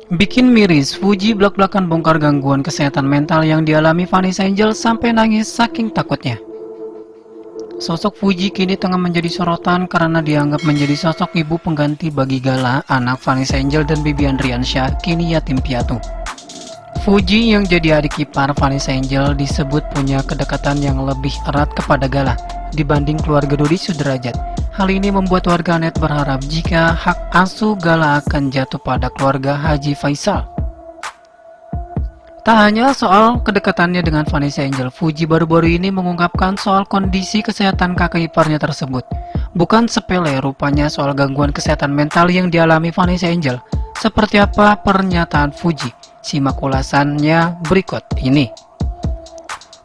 Bikin miris, Fuji blak-blakan bongkar gangguan kesehatan mental yang dialami Vanessa Angel sampai nangis saking takutnya. Sosok Fuji kini tengah menjadi sorotan karena dianggap menjadi sosok ibu pengganti bagi Gala, anak Vanessa Angel dan Bibi Andriansyah, kini yatim piatu. Fuji yang jadi adik ipar Vanessa Angel disebut punya kedekatan yang lebih erat kepada Gala dibanding keluarga Dodi Sudrajat. Hal ini membuat warganet berharap jika hak asuh Gala akan jatuh pada keluarga Haji Faisal. Tak hanya soal kedekatannya dengan Vanessa Angel, Fuji baru-baru ini mengungkapkan soal kondisi kesehatan kakak iparnya tersebut. Bukan sepele rupanya soal gangguan kesehatan mental yang dialami Vanessa Angel. Seperti apa pernyataan Fuji? Simak ulasannya berikut ini.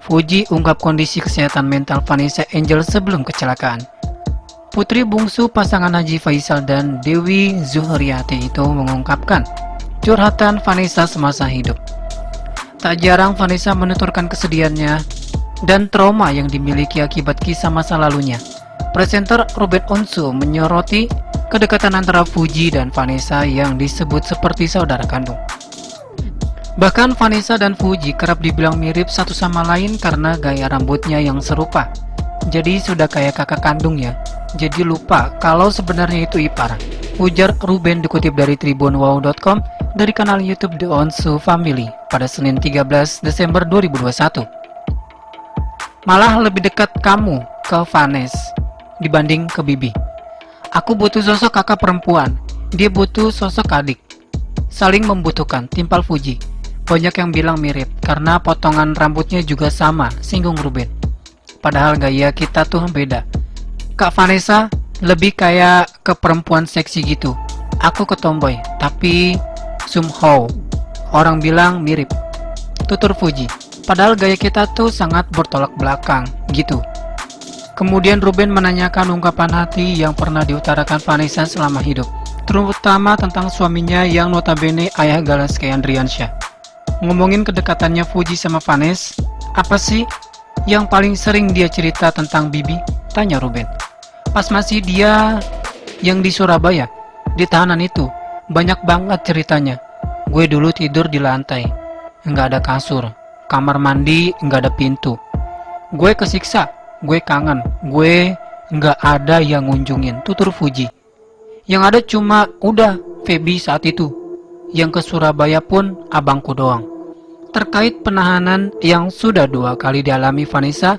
Fuji ungkap kondisi kesehatan mental Vanessa Angel sebelum kecelakaan. Putri bungsu pasangan Haji Faisal dan Dewi Zuhriati itu mengungkapkan curhatan Vanessa semasa hidup. Tak jarang Vanessa menuturkan kesedihannya dan trauma yang dimiliki akibat kisah masa lalunya. Presenter Ruben Onsu menyoroti kedekatan antara Fuji dan Vanessa yang disebut seperti saudara kandung. Bahkan Vanessa dan Fuji kerap dibilang mirip satu sama lain karena gaya rambutnya yang serupa. Jadi sudah kayak kakak kandung ya. Jadi lupa kalau sebenarnya itu ipar, ujar Ruben dikutip dari tribunwow.com dari kanal YouTube The Onsu Family pada Senin 13 Desember 2021. Malah lebih dekat kamu ke Vanessa dibanding ke Bibi. Aku butuh sosok kakak perempuan, dia butuh sosok adik. Saling membutuhkan, timpal Fuji. Banyak yang bilang mirip karena potongan rambutnya juga sama, singgung Ruben. Padahal gaya kita tuh beda. Kak Vanessa lebih kayak ke perempuan seksi gitu. Aku ke tomboy, tapi somehow orang bilang mirip, tutur Fuji. Padahal gaya kita tuh sangat bertolak belakang gitu. Kemudian Ruben menanyakan ungkapan hati yang pernah diutarakan Vanessa selama hidup, terutama tentang suaminya yang notabene ayah Galaski Andriansyah. Ngomongin kedekatannya Fuji sama Vanessa, apa sih yang paling sering dia cerita tentang Bibi? Tanya Ruben. Pas masih dia yang di Surabaya, di tahanan itu, banyak banget ceritanya. Gue dulu tidur di lantai, nggak ada kasur, kamar mandi nggak ada pintu. Gue kesiksa, gue kangen, gue nggak ada yang ngunjungin, tutur Fuji. Yang ada cuma udah Feby saat itu, yang ke Surabaya pun abangku doang. Terkait penahanan yang sudah 2 kali dialami Vanessa,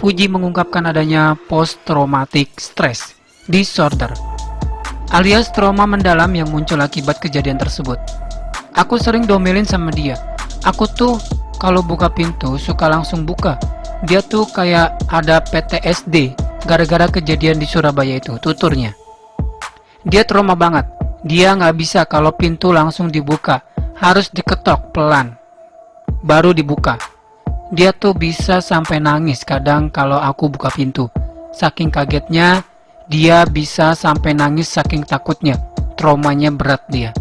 Fuji mengungkapkan adanya post-traumatic stress disorder, alias trauma mendalam yang muncul akibat kejadian tersebut. Aku sering domelin sama dia. Aku tuh kalau buka pintu suka langsung buka. Dia tuh kayak ada PTSD gara-gara kejadian di Surabaya itu, tuturnya. Dia trauma banget. Dia nggak bisa kalau pintu langsung dibuka, harus diketok pelan baru dibuka. Dia tuh bisa sampai nangis kadang kalau aku buka pintu. Saking kagetnya, dia bisa sampai nangis saking takutnya. Traumanya berat dia.